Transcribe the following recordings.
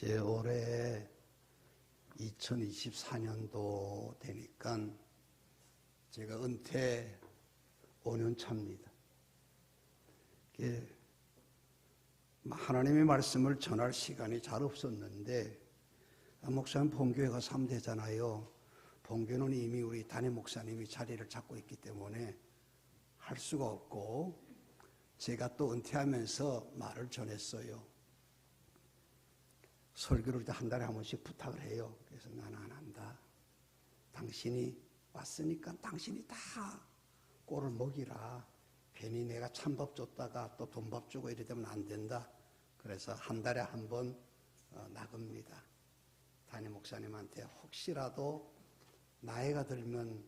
이제 올해 2024년도 되니까 제가 은퇴 5년 차입니다. 하나님의 말씀을 전할 시간이 잘 없었는데, 목사님 본교회 가서 하면 되잖아요. 본교는 이미 우리 담임 목사님이 자리를 잡고 있기 때문에 할 수가 없고, 제가 또 은퇴하면서 말을 전했어요. 설교를 한 달에 한 번씩 부탁을 해요. 그래서 나는 안 한다. 당신이 왔으니까 당신이 다 꼴을 먹이라. 괜히 내가 찬밥 줬다가 또 돈밥 주고 이래 되면 안 된다. 그래서 한 달에 한 번 나갑니다. 담임 목사님한테 혹시라도 나이가 들면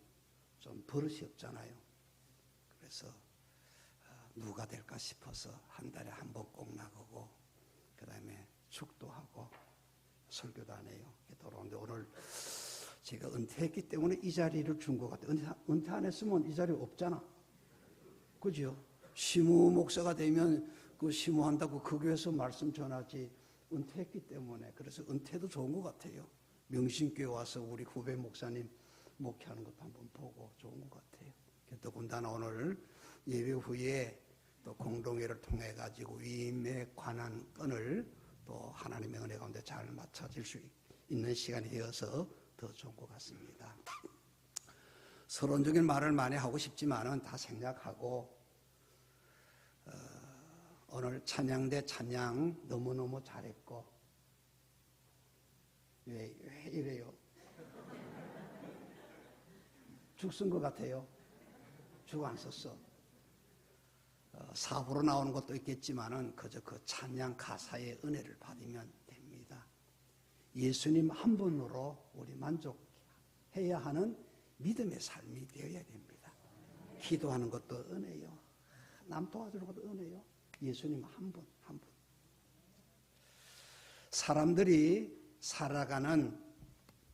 좀 버릇이 없잖아요. 그래서 누가 될까 싶어서 한 달에 한 번 꼭 나가고, 그 다음에 축도 하고 설교도 안 해요. 돌아오는데 오늘 제가 은퇴했기 때문에 이 자리를 준 것 같아요. 은퇴 안 했으면 이 자리 없잖아. 그죠? 시무 목사가 되면 그 시무한다고 그 교회에서 말씀 전하지, 은퇴했기 때문에. 그래서 은퇴도 좋은 것 같아요. 명신교회 와서 우리 후배 목사님 목회하는 것도 한번 보고 좋은 것 같아요. 더군다나 오늘 예배 후에 또 공동회를 통해 가지고 위임에 관한 건을 또 하나님의 은혜 가운데 잘 맞춰질 수 있는 시간이 되어서 더 좋은 것 같습니다. 서론적인 말을 많이 하고 싶지만은 다 생략하고, 오늘 찬양대 찬양 너무너무 잘했고. 왜 이래요? 죽 쓴 것 같아요. 죽 안 썼어. 사부로 나오는 것도 있겠지만은 그저 그 찬양 가사의 은혜를 받으면 됩니다. 예수님 한 분으로 우리 만족해야 하는 믿음의 삶이 되어야 됩니다. 기도하는 것도 은혜요. 남 도와주는 것도 은혜요. 예수님 한 분, 한 분. 사람들이 살아가는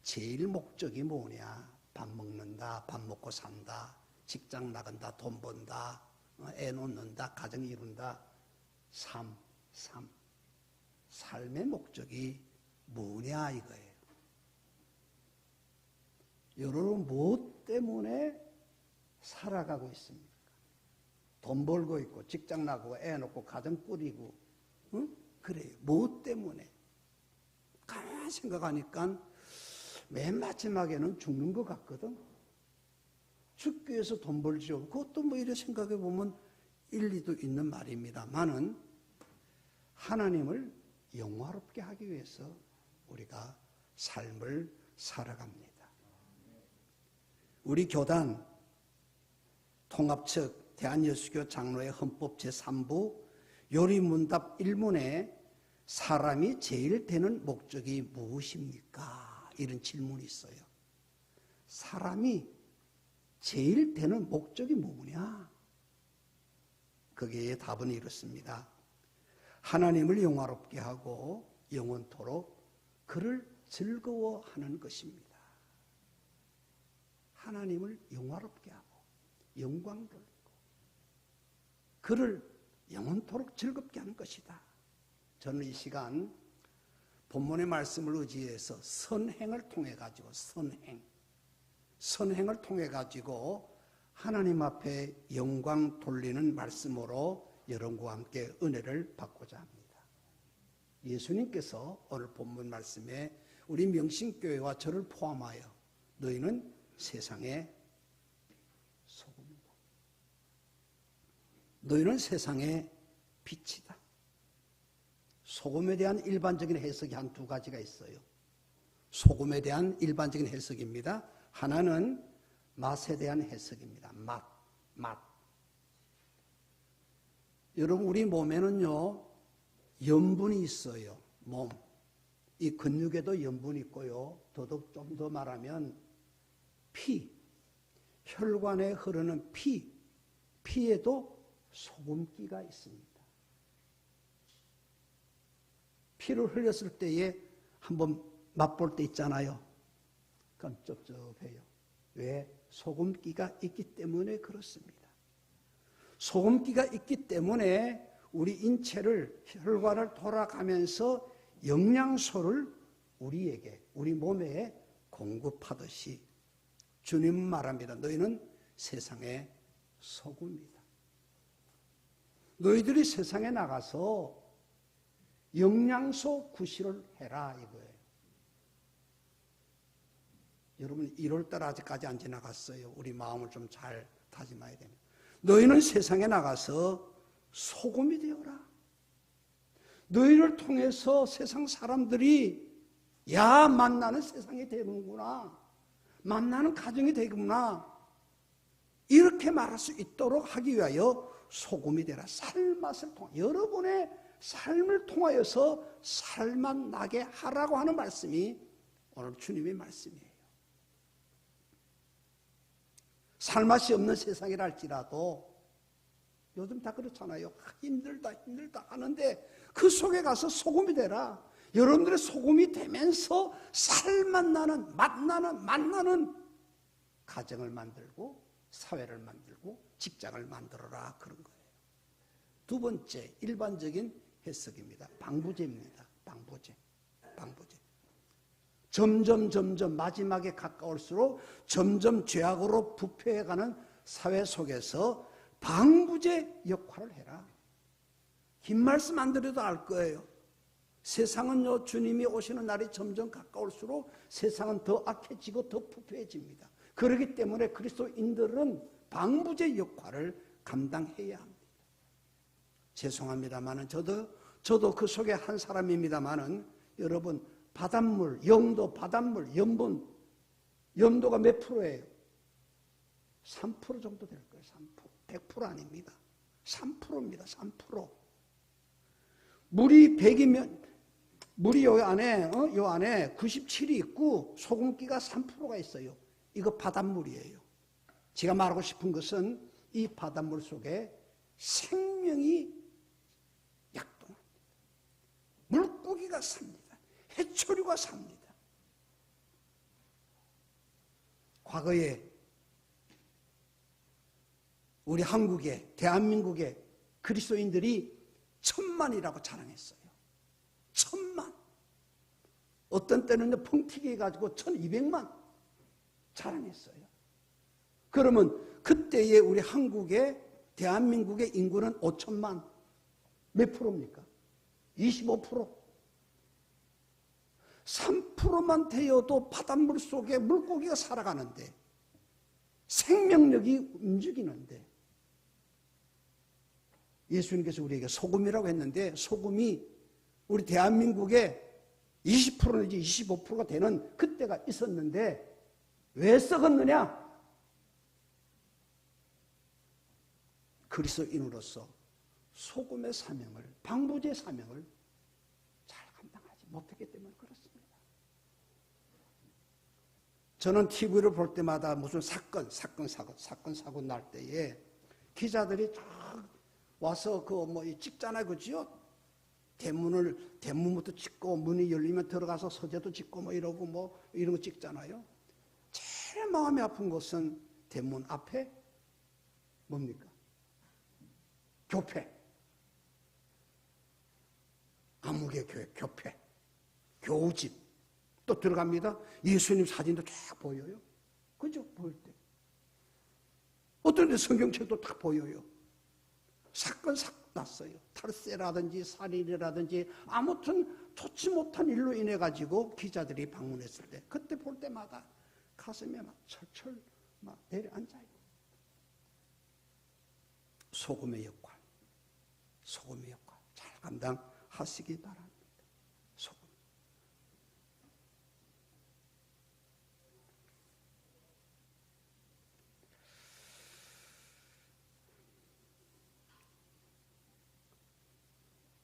제일 목적이 뭐냐? 밥 먹는다, 밥 먹고 산다, 직장 나간다, 돈 번다, 애 놓는다, 가정 이룬다. 삶의 목적이 뭐냐 이거예요. 여러분 무엇 때문에 살아가고 있습니까? 돈 벌고 있고 직장 나고 애 놓고 가정 꾸리고, 응? 그래요. 무엇 때문에? 가만히 생각하니까 맨 마지막에는 죽는 것 같거든. 죽기 위해서 돈 벌죠. 그것도 뭐 이래 생각해 보면 일리도 있는 말입니다만은, 하나님을 영화롭게 하기 위해서 우리가 삶을 살아갑니다. 우리 교단 통합측 대한예수교 장로회 헌법 제3부 요리문답 1문에 사람이 제일 되는 목적이 무엇입니까? 이런 질문이 있어요. 사람이 제일 되는 목적이 뭐냐? 거기에 답은 이렇습니다. 하나님을 영화롭게 하고 영원토록 그를 즐거워하는 것입니다. 하나님을 영화롭게 하고 영광 돌리고 그를 영원토록 즐겁게 하는 것이다. 저는 이 시간 본문의 말씀을 의지해서 선행을 통해 가지고 선행을 통해 가지고 하나님 앞에 영광 돌리는 말씀으로 여러분과 함께 은혜를 받고자 합니다. 예수님께서 오늘 본문 말씀에 우리 명신교회와 저를 포함하여 너희는 세상의 소금이다. 너희는 세상의 빛이다. 소금에 대한 일반적인 해석이 한 두 가지가 있어요. 소금에 대한 일반적인 해석입니다. 하나는 맛에 대한 해석입니다. 맛. 여러분, 우리 몸에는요, 염분이 있어요. 몸. 이 근육에도 염분이 있고요. 더더욱 좀 더 말하면 피. 혈관에 흐르는 피에도 소금기가 있습니다. 피를 흘렸을 때에 한번 맛볼 때 있잖아요. 그럼 쩝쩝해요. 왜? 소금기가 있기 때문에 그렇습니다. 소금기가 있기 때문에 우리 인체를, 혈관을 돌아가면서 영양소를 우리에게, 우리 몸에 공급하듯이 주님은 말합니다. 너희는 세상의 소금이다. 너희들이 세상에 나가서 영양소 구실을 해라 이거예요. 여러분 1월달 아직까지 안 지나갔어요. 우리 마음을 좀 잘 다짐해야 됩니다. 너희는 세상에 나가서 소금이 되어라. 너희를 통해서 세상 사람들이 야 만나는 세상이 되는구나. 만나는 가정이 되구나. 이렇게 말할 수 있도록 하기 위하여 소금이 되라. 살맛을 통해 여러분의 삶을 통하여서 살맛 나게 하라고 하는 말씀이 오늘 주님의 말씀이에요. 살맛이 없는 세상이라 할지라도 요즘 다 그렇잖아요. 힘들다 하는데 그 속에 가서 소금이 되라. 여러분들의 소금이 되면서 살맛 나는 맛나는 가정을 만들고 사회를 만들고 직장을 만들어라 그런 거예요. 두 번째 일반적인 해석입니다. 방부제입니다. 방부제. 점점 마지막에 가까울수록 점점 죄악으로 부패해가는 사회 속에서 방부제 역할을 해라. 긴 말씀 안 드려도 알 거예요. 세상은요, 주님이 오시는 날이 점점 가까울수록 세상은 더 악해지고 더 부패해집니다. 그렇기 때문에 그리스도인들은 방부제 역할을 감당해야 합니다. 죄송합니다만은 저도 그 속에 한 사람입니다만은 여러분 바닷물, 영도 바닷물, 염도가 몇 프로예요? 3% 정도 될 거예요. 3%. 100% 아닙니다. 3%입니다. 3%. 물이 100이면 물이 요 안에 97이 있고 소금기가 3%가 있어요. 이거 바닷물이에요. 제가 말하고 싶은 것은 이 바닷물 속에 생명이 약동합니다. 물고기가 삽니다. 해초류가 삽니다. 과거에 우리 한국에, 대한민국에 그리스도인들이 1000만이라고 자랑했어요. 1000만. 어떤 때는 펑튀기 해가지고 1200만 자랑했어요. 그러면 그때의 우리 한국의, 대한민국의 인구는 5천만. 몇 프로입니까? 25%. 3%만 되어도 바닷물 속에 물고기가 살아가는데 생명력이 움직이는데 예수님께서 우리에게 소금이라고 했는데 소금이 우리 대한민국의 20% 내지 25%가 되는 그때가 있었는데 왜 썩었느냐? 그리스도인으로서 소금의 사명을, 방부제 사명을 잘 감당하지 못했기 때문에 그렇습니다. 저는 TV를 볼 때마다 무슨 사건 날 때에 기자들이 쫙 와서 찍잖아요. 그죠? 대문부터 찍고 문이 열리면 들어가서 서재도 찍고 이러고 이런 거 찍잖아요. 제일 마음이 아픈 것은 대문 앞에 뭡니까? 교회. 암흑의 교회, 교회. 교우집. 또 들어갑니다. 예수님 사진도 쫙 보여요. 그죠? 보일 때. 어떤 데 성경책도 딱 보여요. 사건 났어요. 탈세라든지 살인이라든지 아무튼 좋지 못한 일로 인해 가지고 기자들이 방문했을 때 그때 볼 때마다 가슴에 막 철철 내려앉아요. 소금의 역할 잘 감당하시기 바랍니다. 소금.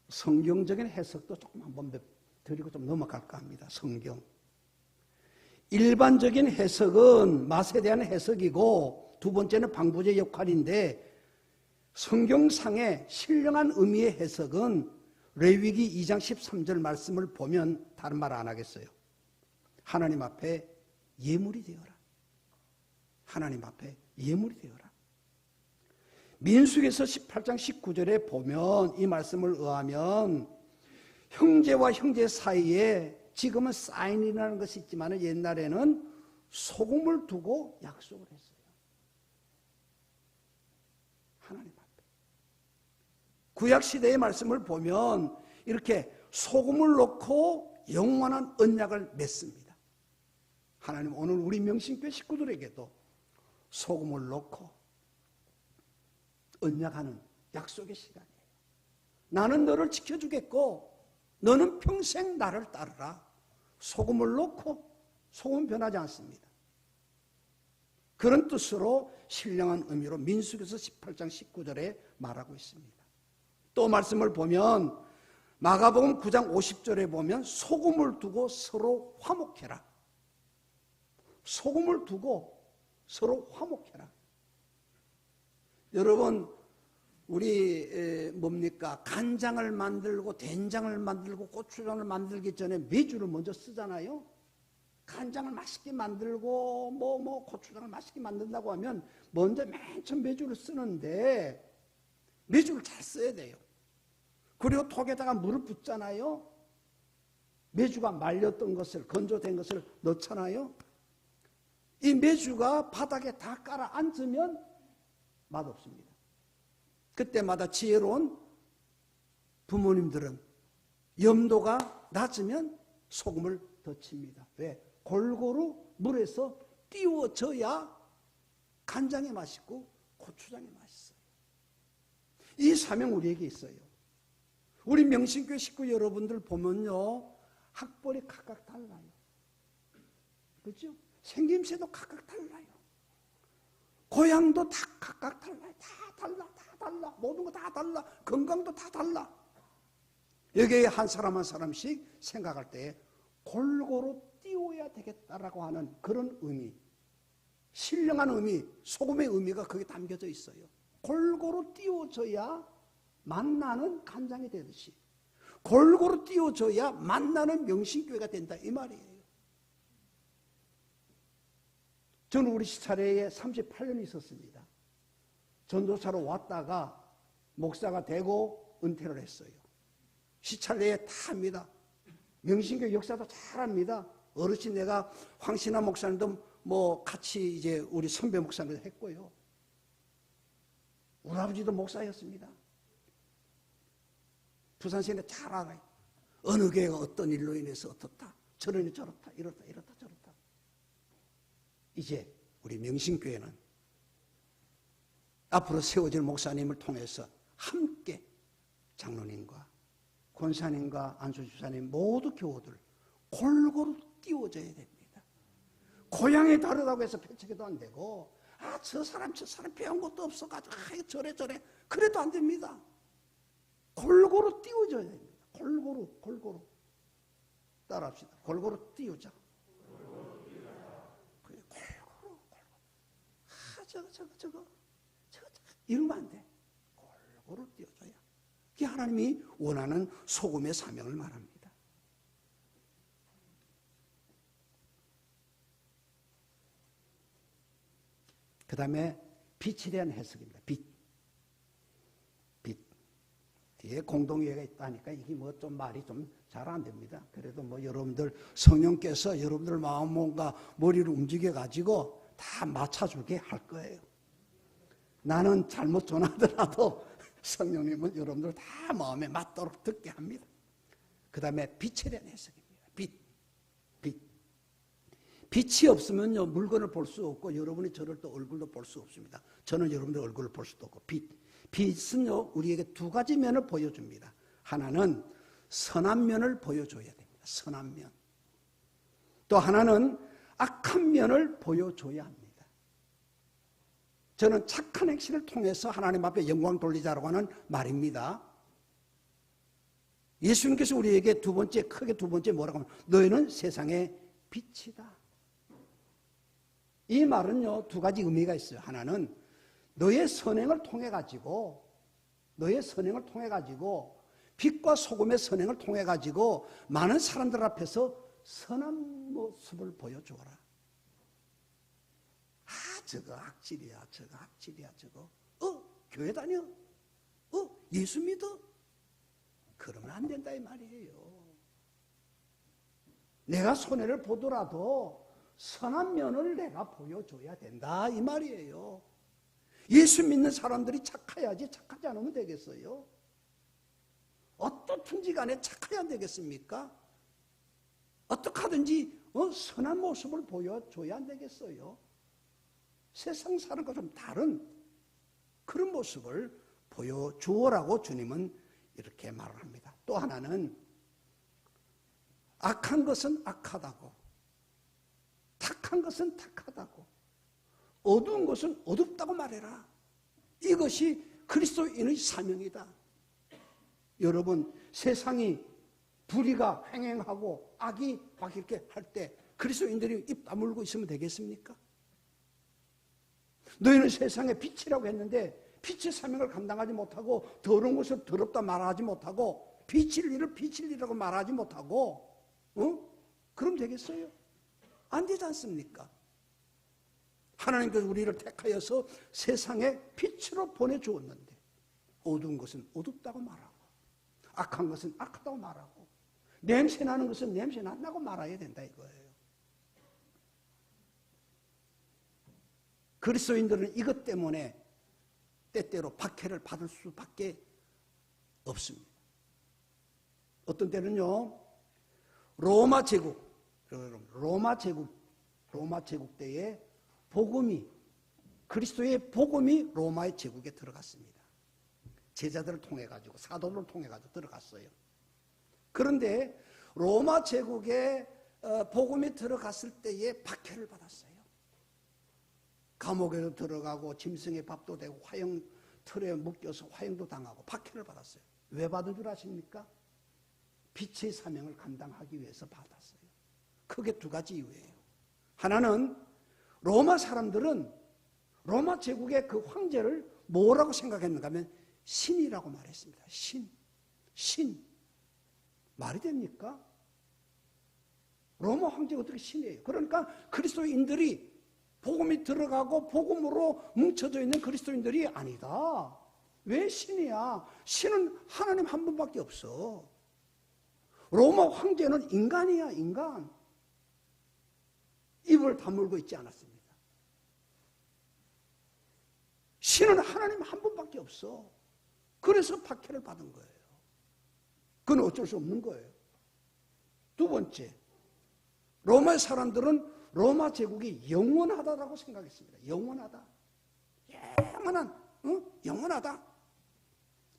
성경적인 해석도 조금 한번 드리고 좀 넘어갈까 합니다. 성경. 일반적인 해석은 맛에 대한 해석이고 두 번째는 방부제 역할인데 성경상의 신령한 의미의 해석은 레위기 2장 13절 말씀을 보면 다른 말 안 하겠어요. 하나님 앞에 예물이 되어라. 하나님 앞에 예물이 되어라. 민수기에서 18장 19절에 보면 이 말씀을 의하면 형제와 형제 사이에 지금은 사인이라는 것이 있지만 옛날에는 소금을 두고 약속을 했어요. 하나님 앞에. 구약시대의 말씀을 보면 이렇게 소금을 넣고 영원한 언약을 맺습니다. 하나님 오늘 우리 명신교회 식구들에게도 소금을 넣고 언약하는 약속의 시간이에요. 나는 너를 지켜주겠고 너는 평생 나를 따르라. 소금을 넣고 소금 변하지 않습니다. 그런 뜻으로 신령한 의미로 민수기서 18장 19절에 말하고 있습니다. 또 말씀을 보면 마가복음 9장 50절에 보면 소금을 두고 서로 화목해라. 소금을 두고 서로 화목해라. 여러분 우리 뭡니까? 간장을 만들고 된장을 만들고 고추장을 만들기 전에 메주를 먼저 쓰잖아요. 간장을 맛있게 만들고 고추장을 맛있게 만든다고 하면 먼저 맨 처음 메주를 쓰는데 메주를 잘 써야 돼요. 그리고 톡에다가 물을 붓잖아요. 메주가 말렸던 것을 건조된 것을 넣잖아요. 이 메주가 바닥에 다 깔아 앉으면 맛없습니다. 그때마다 지혜로운 부모님들은 염도가 낮으면 소금을 더 칩니다. 왜? 골고루 물에서 띄워져야 간장이 맛있고 고추장이 맛있어요. 이 사명 우리에게 있어요. 우리 명신교회 식구 여러분들 보면요, 학벌이 각각 달라요. 그렇죠? 생김새도 각각 달라요. 고향도 다 각각 달라요. 다 달라. 모든 거 다 달라. 건강도 다 달라. 여기에 한 사람 한 사람씩 생각할 때 골고루 띄워야 되겠다라고 하는 그런 의미, 신령한 의미, 소금의 의미가 거기에 담겨져 있어요. 골고루 띄워져야 만나는 간장이 되듯이 골고루 띄워져야 만나는 명신교회가 된다 이 말이에요. 저는 우리 시차례에 38년 있었습니다. 전도사로 왔다가 목사가 되고 은퇴를 했어요. 시찰내에 다 합니다. 명신교회 역사도 잘 합니다. 어르신 내가 황신하 목사님도 같이 이제 우리 선배 목사님도 했고요. 우리 아버지도 목사였습니다. 부산시내 잘 알아요. 어느 교회가 어떤 일로 인해서 어떻다, 저러니 저렇다, 이렇다 저렇다. 이제 우리 명신교회는 앞으로 세워질 목사님을 통해서 함께 장로님과 권사님과 안수주사님 모두 교우들 골고루 띄워져야 됩니다. 고향이 다르다고 해서 배척해도 안 되고 저 사람 배운 것도 없어가지고 저래 그래도 안 됩니다. 골고루 띄워져야 됩니다. 골고루 따라합시다. 골고루 띄우자. 골고루 저거 이러면 안 돼. 골고루 띄워줘야. 그게 하나님이 원하는 소금의 사명을 말합니다. 그 다음에 빛에 대한 해석입니다. 빛. 뒤에 공동이해가 있다니까 이게 좀 말이 좀 잘 안 됩니다. 그래도 여러분들 성령께서 여러분들 마음 몸과 머리를 움직여 가지고 다 맞춰주게 할 거예요. 나는 잘못 전하더라도 성령님은 여러분들 다 마음에 맞도록 듣게 합니다. 그 다음에 빛에 대한 해석입니다. 빛이 없으면요 물건을 볼 수 없고 여러분이 저를 또 얼굴도 볼 수 없습니다. 저는 여러분들 얼굴을 볼 수도 없고 빛은요 우리에게 두 가지 면을 보여줍니다. 하나는 선한 면을 보여줘야 됩니다. 선한 면. 또 하나는 악한 면을 보여줘야 합니다. 저는 착한 행실을 통해서 하나님 앞에 영광 돌리자라고 하는 말입니다. 예수님께서 우리에게 크게 두 번째 뭐라고 하면 너희는 세상의 빛이다. 이 말은요 두 가지 의미가 있어요. 하나는 너의 선행을 통해 가지고 빛과 소금의 선행을 통해 가지고 많은 사람들 앞에서 선한 모습을 보여주어라. 저거 악질이야 저거 교회 다녀 예수 믿어 그러면 안 된다 이 말이에요. 내가 손해를 보더라도 선한 면을 내가 보여줘야 된다 이 말이에요. 예수 믿는 사람들이 착해야지 착하지 않으면 되겠어요? 어떻든지 간에 착해야 되겠습니까? 어떻게 하든지 선한 모습을 보여줘야 안 되겠어요? 세상 사람과 좀 다른 그런 모습을 보여주어라고 주님은 이렇게 말을 합니다. 또 하나는 악한 것은 악하다고, 탁한 것은 탁하다고, 어두운 것은 어둡다고 말해라. 이것이 그리스도인의 사명이다. 여러분, 세상이 불의가 횡행하고 악이 막 이렇게 할 때 그리스도인들이 입 다물고 있으면 되겠습니까? 너희는 세상의 빛이라고 했는데 빛의 사명을 감당하지 못하고 더러운 것을 더럽다 말하지 못하고 빛일 일을 빛일 일이라고 말하지 못하고 그럼 되겠어요? 안 되지 않습니까? 하나님께서 우리를 택하여서 세상에 빛으로 보내주었는데 어두운 것은 어둡다고 말하고 악한 것은 악하다고 말하고 냄새나는 것은 냄새난다고 말해야 된다 이거예요. 그리스도인들은 이것 때문에 때때로 박해를 받을 수밖에 없습니다. 어떤 때는요, 로마 제국 때에 그리스도의 복음이 로마의 제국에 들어갔습니다. 제자들을 통해 가지고 사도들을 통해 가지고 들어갔어요. 그런데 로마 제국에 복음이 들어갔을 때에 박해를 받았어요. 감옥에도 들어가고 짐승의 밥도 되고 화형 틀에 묶여서 화형도 당하고 박해를 받았어요. 왜 받은 줄 아십니까? 빛의 사명을 감당하기 위해서 받았어요. 크게 두 가지 이유예요. 하나는 로마 사람들은 로마 제국의 그 황제를 뭐라고 생각했는가 하면 신이라고 말했습니다. 신. 말이 됩니까? 로마 황제가 어떻게 신이에요? 그러니까 그리스도인들이 복음이 들어가고 복음으로 뭉쳐져 있는 그리스도인들이 아니다. 왜 신이야? 신은 하나님 한 분밖에 없어. 로마 황제는 인간이야, 인간. 입을 다물고 있지 않았습니다. 신은 하나님 한 분밖에 없어. 그래서 박해를 받은 거예요. 그건 어쩔 수 없는 거예요. 두 번째, 로마 사람들은 로마 제국이 영원하다라고 생각했습니다. 영원하다. 영원하다.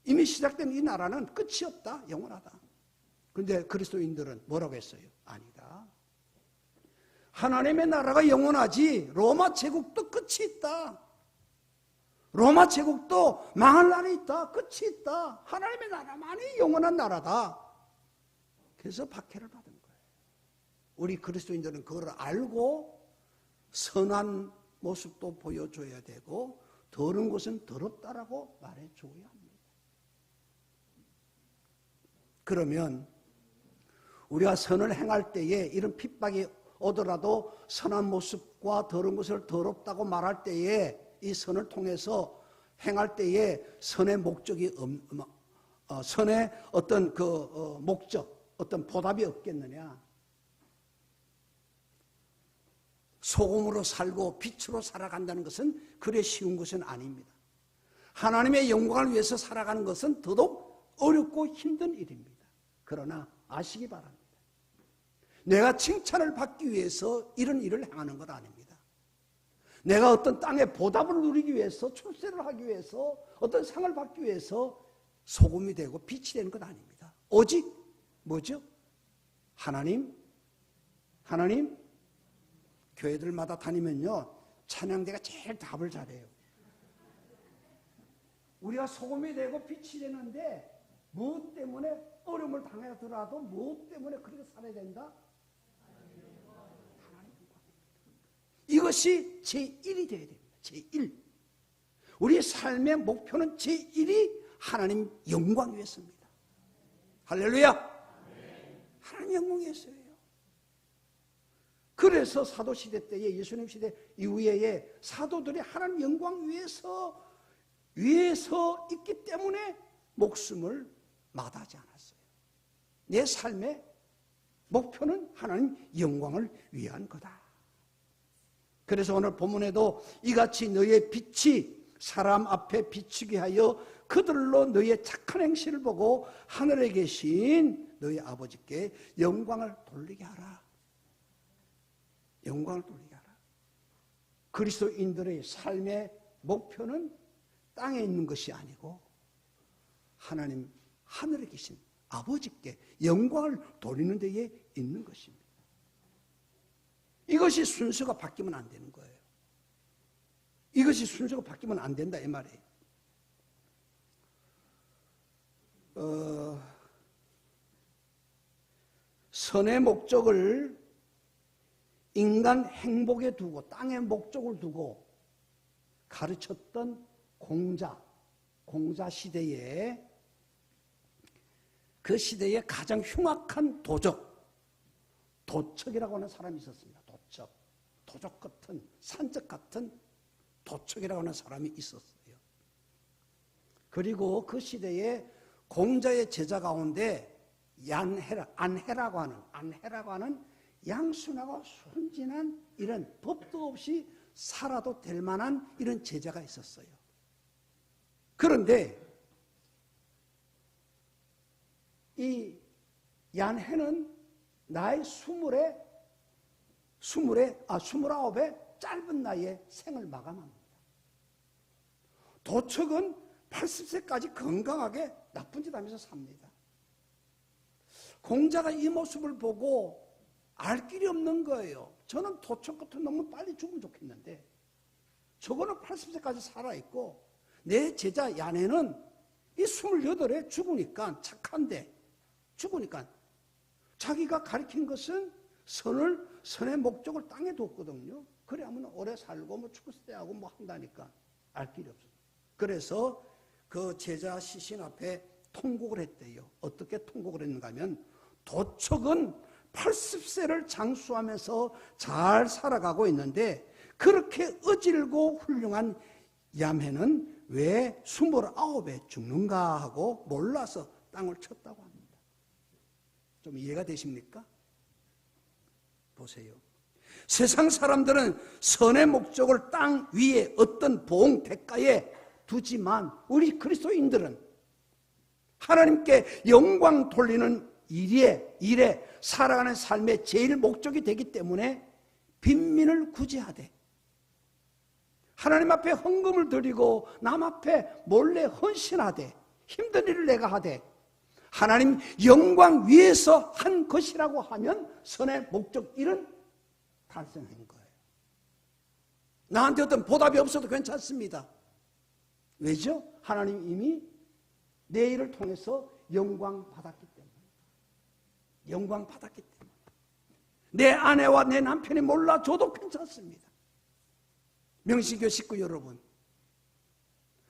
이미 시작된 이 나라는 끝이 없다. 영원하다. 그런데 그리스도인들은 뭐라고 했어요? 아니다. 하나님의 나라가 영원하지 로마 제국도 끝이 있다. 로마 제국도 망할 날이 있다. 끝이 있다. 하나님의 나라만이 영원한 나라다. 그래서 박해를 받은 거예요. 우리 그리스도인들은 그걸 알고 선한 모습도 보여줘야 되고 더러운 것은 더럽다라고 말해줘야 합니다. 그러면 우리가 선을 행할 때에 이런 핍박이 오더라도 선한 모습과 더러운 것을 더럽다고 말할 때에 이 선을 통해서 행할 때에 선의 목적이 선의 어떤 목적, 어떤 보답이 없겠느냐? 소금으로 살고 빛으로 살아간다는 것은 그래 쉬운 것은 아닙니다. 하나님의 영광을 위해서 살아가는 것은 더더욱 어렵고 힘든 일입니다. 그러나 아시기 바랍니다. 내가 칭찬을 받기 위해서 이런 일을 행하는 것 아닙니다. 내가 어떤 땅의 보답을 누리기 위해서, 출세를 하기 위해서, 어떤 상을 받기 위해서 소금이 되고 빛이 되는 것 아닙니다. 오직 뭐죠? 하나님 교회들마다 다니면요 찬양대가 제일 답을 잘해요. 우리가 소금이 되고 빛이 되는데 무엇 때문에 어려움을 당하더라도 무엇 때문에 그렇게 살아야 된다? 이것이 제1이 되어야 됩니다. 제1. 우리의 삶의 목표는 제1이 하나님 영광 위해서입니다. 할렐루야. 하나님 영광 위해서예요. 그래서 사도시대 때에 예수님 시대 이후에 사도들이 하나님 영광 위해서 있기 때문에 목숨을 마다하지 않았어요. 내 삶의 목표는 하나님 영광을 위한 거다. 그래서 오늘 본문에도 이같이 너희의 빛이 사람 앞에 비추게 하여 그들로 너희의 착한 행실을 보고 하늘에 계신 너희 아버지께 영광을 돌리게 하라. 영광을 돌리게 하라. 그리스도인들의 삶의 목표는 땅에 있는 것이 아니고 하나님 하늘에 계신 아버지께 영광을 돌리는 데에 있는 것입니다. 이것이 순서가 바뀌면 안 되는 거예요. 이것이 순서가 바뀌면 안 된다 이 말이에요. 선의 목적을 인간 행복에 두고 땅의 목적을 두고 가르쳤던 공자 시대에 그 시대에 가장 흉악한 도척이라고 하는 사람이 있었습니다. 도적 같은 산적 같은 도척이라고 하는 사람이 있었어요. 그리고 그 시대에 공자의 제자 가운데 안해라고 하는 양순하고 순진한 이런 법도 없이 살아도 될 만한 이런 제자가 있었어요. 그런데 이 얀해는 나이 29의 짧은 나이에 생을 마감합니다. 도척은 80세까지 건강하게 나쁜 짓 하면서 삽니다. 공자가 이 모습을 보고 알 길이 없는 거예요. 저는 도척 같은 놈은 빨리 죽으면 좋겠는데 저거는 80세까지 살아있고 내 제자 얀해는 이 28에 죽으니까 착한데 죽으니까 자기가 가르친 것은 선의 목적을 땅에 뒀거든요. 그래야면 오래 살고 뭐 죽을 때 하고 뭐 한다니까 알 길이 없어요. 그래서 그 제자 시신 앞에 통곡을 했대요. 어떻게 통곡을 했는가 하면 도척은 80세를 장수하면서 잘 살아가고 있는데 그렇게 어질고 훌륭한 얌해는 왜 29에 죽는가 하고 몰라서 땅을 쳤다고 합니다. 좀 이해가 되십니까? 보세요. 세상 사람들은 선의 목적을 땅 위에 어떤 보응 대가에 두지만 우리 그리스도인들은 하나님께 영광 돌리는 일에 살아가는 삶의 제일 목적이 되기 때문에 빈민을 구제하되 하나님 앞에 헌금을 드리고 남 앞에 몰래 헌신하되 힘든 일을 내가 하되 하나님 영광 위에서 한 것이라고 하면 선의 목적 일은 달성한 거예요. 나한테 어떤 보답이 없어도 괜찮습니다. 왜죠? 하나님 이미 내 일을 통해서 영광 받았기 때문에. 영광 받았기 때문에. 내 아내와 내 남편이 몰라줘도 괜찮습니다. 명신교 식구 여러분,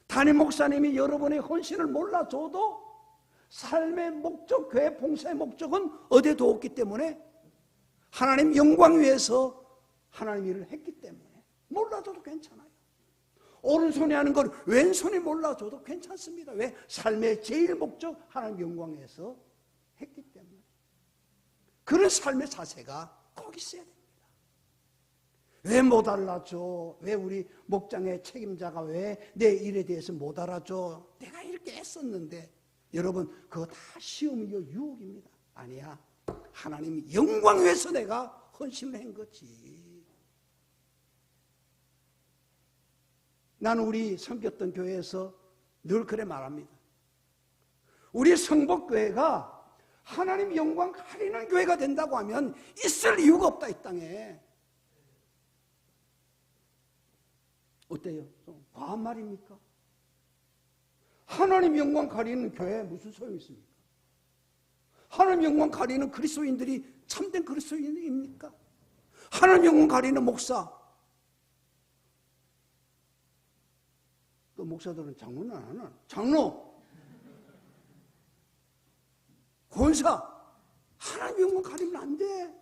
담임 목사님이 여러분의 헌신을 몰라줘도 삶의 목적, 교회 봉사의 목적은 어디에 두었기 때문에 하나님 영광 위해서 하나님 일을 했기 때문에 몰라줘도 괜찮아요. 오른손이 하는 걸 왼손이 몰라줘도 괜찮습니다. 왜? 삶의 제일 목적 하나님 영광 위해서 했기 때문에. 그런 삶의 자세가 꼭 있어야 됩니다. 왜 못 알아줘? 왜 우리 목장의 책임자가 왜 내 일에 대해서 못 알아줘? 내가 이렇게 했었는데. 여러분, 그거 다 시험이요 유혹입니다. 아니야. 하나님 영광 위해서 내가 헌신을 한 거지. 나는 우리 섬겼던 교회에서 늘 그래 말합니다. 우리 성복교회가 하나님 영광 가리는 교회가 된다고 하면 있을 이유가 없다, 이 땅에. 어때요? 좀 과한 말입니까? 하나님 영광 가리는 교회에 무슨 소용이 있습니까? 하나님 영광 가리는 그리스도인들이 참된 그리스도인입니까? 하나님 영광 가리는 목사, 또 목사들은 장로는 안 하나? 장로, 권사, 하나님 영광 가리면 안 돼.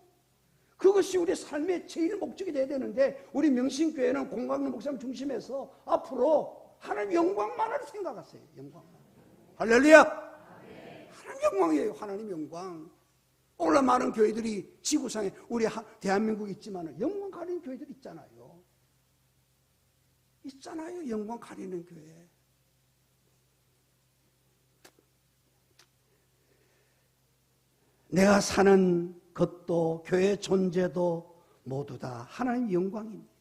그것이 우리 삶의 제일 목적이 돼야 되는데 우리 명신교회는 공강로 목사님 중심해서 앞으로 하나님 영광만을 생각하세요. 영광만. 할렐루야. 하나님 영광이에요. 하나님 영광. 오늘 많은 교회들이 지구상에 우리 대한민국에 있지만 영광 가리는 교회들 있잖아요. 있잖아요. 영광 가리는 교회. 내가 사는 것도 교회 존재도 모두 다 하나님 영광입니다.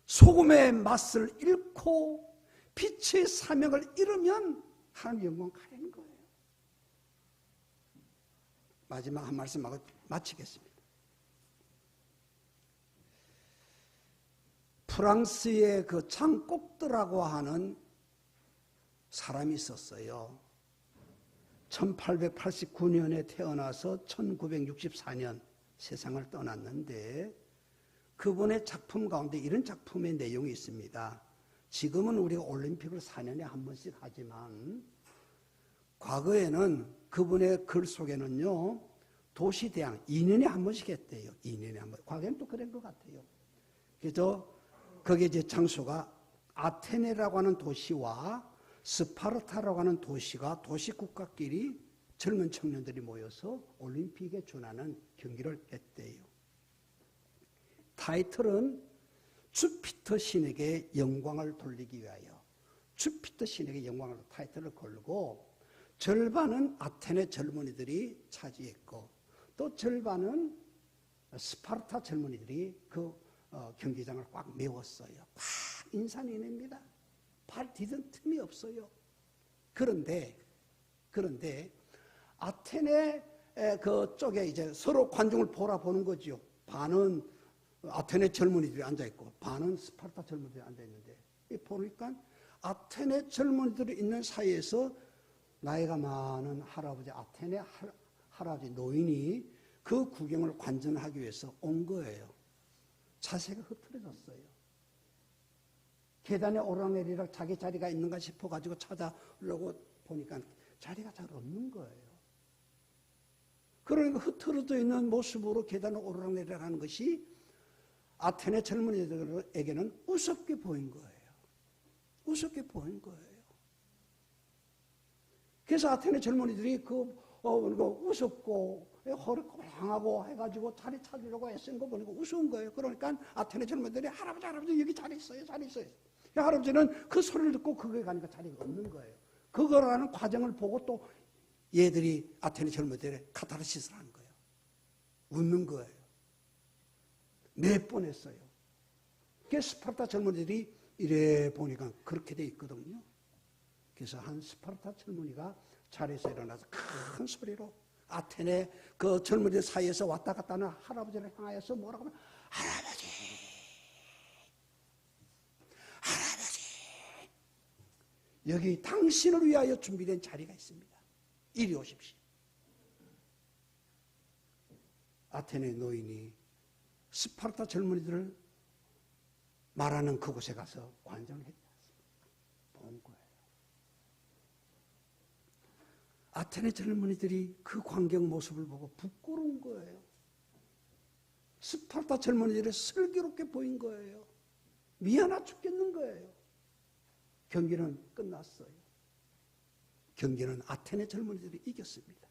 소금의 맛을 잃고 빛의 사명을 잃으면 하나님 영광 가리는 거예요. 마지막 한 말씀하고 마치겠습니다. 프랑스의 그 장곡드라고 하는 사람이 있었어요. 1889년에 태어나서 1964년 세상을 떠났는데 그분의 작품 가운데 이런 작품의 내용이 있습니다. 지금은 우리가 올림픽을 4년에 한 번씩 하지만 과거에는 그분의 글 속에는요, 도시대항 2년에 한 번씩 했대요. 2년에 한 번. 과거에는 또 그런 것 같아요. 그래서 거기에 이제 장소가 아테네라고 하는 도시와 스파르타라고 하는 도시가 도시국가끼리 젊은 청년들이 모여서 올림픽에 준하는 경기를 했대요. 타이틀은 주피터 신에게 영광을 돌리기 위하여, 주피터 신에게 영광을 타이틀을 걸고 절반은 아테네 젊은이들이 차지했고 또 절반은 스파르타 젊은이들이 그 경기장을 꽉 메웠어요. 꽉 인산인해입니다. 발 디딘 틈이 없어요. 그런데 아테네 그쪽에 이제 서로 관중을 보는 거죠. 반은 아테네 젊은이들이 앉아있고 반은 스파르타 젊은이들이 앉아있는데 보니까 아테네 젊은이들이 있는 사이에서 나이가 많은 할아버지, 아테네 할아버지 노인이 그 구경을 관전하기 위해서 온 거예요. 자세가 흐트러졌어요. 계단에 오르락내리락 자기 자리가 있는가 싶어가지고 찾아오려고 보니까 자리가 잘 없는 거예요. 그러니까 흐트러져 있는 모습으로 계단을 오르락내리락 하는 것이 아테네 젊은이들에게는 우습게 보인 거예요. 우습게 보인 거예요. 그래서 아테네 젊은이들이 우습고 허리가 향하고 해가지고 자리 찾으려고 애쓴 거 보니까 우스운 거예요. 그러니까 아테네 젊은이들이 할아버지 여기 자리 있어요. 할아버지는 그 소리를 듣고 거기에 가니까 자리가 없는 거예요. 그거라는 과정을 보고 또 얘들이 아테네 젊은이들이 카타르시스를 하는 거예요. 웃는 거예요. 몇 번 했어요. 그래서 스파르타 젊은이들이 이래 보니까 그렇게 돼 있거든요. 그래서 한 스파르타 젊은이가 자리에서 일어나서 큰 소리로 아테네 그 젊은이들 사이에서 왔다 갔다 하는 할아버지를 향하여서 뭐라고 하면 할아버지 여기 당신을 위하여 준비된 자리가 있습니다. 이리 오십시오. 아테네 노인이 스파르타 젊은이들을 말하는 그곳에 가서 관전을 했지 않습니까? 본 거예요. 아테네 젊은이들이 그 광경 모습을 보고 부끄러운 거예요. 스파르타 젊은이들이 슬기롭게 보인 거예요. 미안하 죽겠는 거예요. 경기는 끝났어요. 경기는 아테네 젊은이들이 이겼습니다.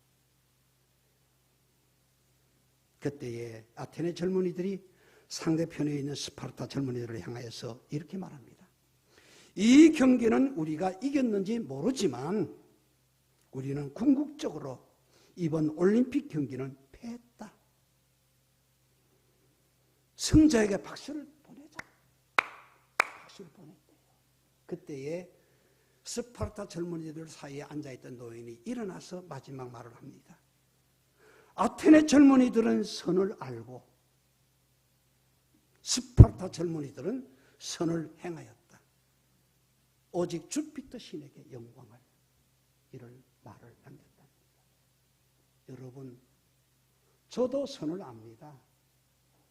그때에 아테네 젊은이들이 상대편에 있는 스파르타 젊은이들을 향하여서 이렇게 말합니다. 이 경기는 우리가 이겼는지 모르지만 우리는 궁극적으로 이번 올림픽 경기는 패했다. 승자에게 박수를 보내자. 박수를 보냈대요. 그때에 스파르타 젊은이들 사이에 앉아있던 노인이 일어나서 마지막 말을 합니다. 아테네 젊은이들은 선을 알고 스파르타 젊은이들은 선을 행하였다. 오직 주피터 신에게 영광을, 이를 말을 남겼답니다. 여러분, 저도 선을 압니다.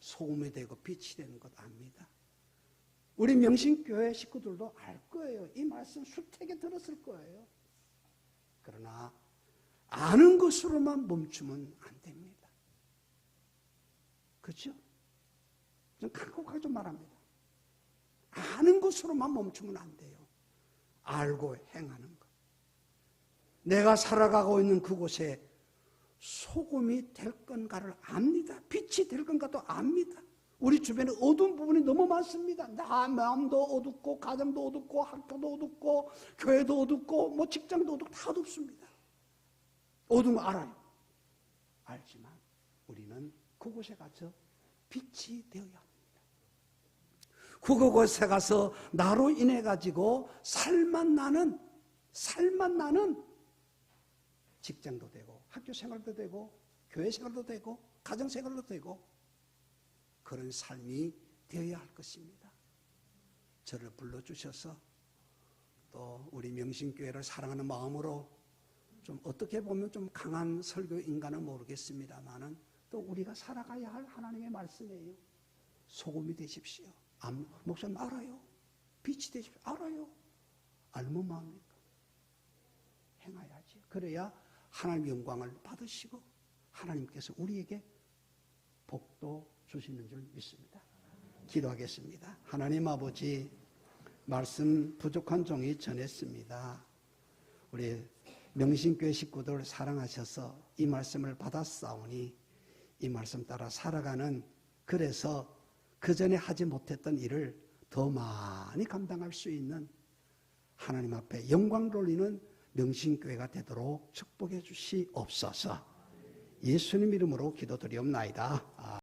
소금이 되고 빛이 되는 것 압니다. 우리 명신교회 식구들도 알 거예요. 이 말씀 수태게 들었을 거예요. 그러나 아는 것으로만 멈추면 안 됩니다. 그렇죠? 좀 간곡하게 좀 말합니다. 아는 것으로만 멈추면 안 돼요. 알고 행하는 것. 내가 살아가고 있는 그곳에 소금이 될 건가를 압니다. 빛이 될 건가도 압니다. 우리 주변에 어두운 부분이 너무 많습니다. 나 마음도 어둡고 가정도 어둡고 학교도 어둡고 교회도 어둡고 뭐 직장도 어둡고 다 어둡습니다. 어두운 거 알아요. 알지만 우리는 그곳에 가서 빛이 되어야 합니다. 그곳에 가서 나로 인해 가지고 살만 나는 직장도 되고 학교 생활도 되고 교회 생활도 되고 가정 생활도 되고 그런 삶이 되어야 할 것입니다. 저를 불러주셔서 또 우리 명신교회를 사랑하는 마음으로 좀 어떻게 보면 좀 강한 설교인가는 모르겠습니다만은 또 우리가 살아가야 할 하나님의 말씀이에요. 소금이 되십시오. 목사님 알아요. 빛이 되십시오. 알아요. 알면 뭐합니까? 행하야지. 그래야 하나님의 영광을 받으시고 하나님께서 우리에게 복도 주시는 줄 믿습니다. 기도하겠습니다. 하나님 아버지, 말씀 부족한 종이 전했습니다. 우리 명신교회 식구들 사랑하셔서 이 말씀을 받았사오니 이 말씀 따라 살아가는, 그래서 그 전에 하지 못했던 일을 더 많이 감당할 수 있는 하나님 앞에 영광 돌리는 명신교회가 되도록 축복해 주시옵소서. 예수님 이름으로 기도드리옵나이다.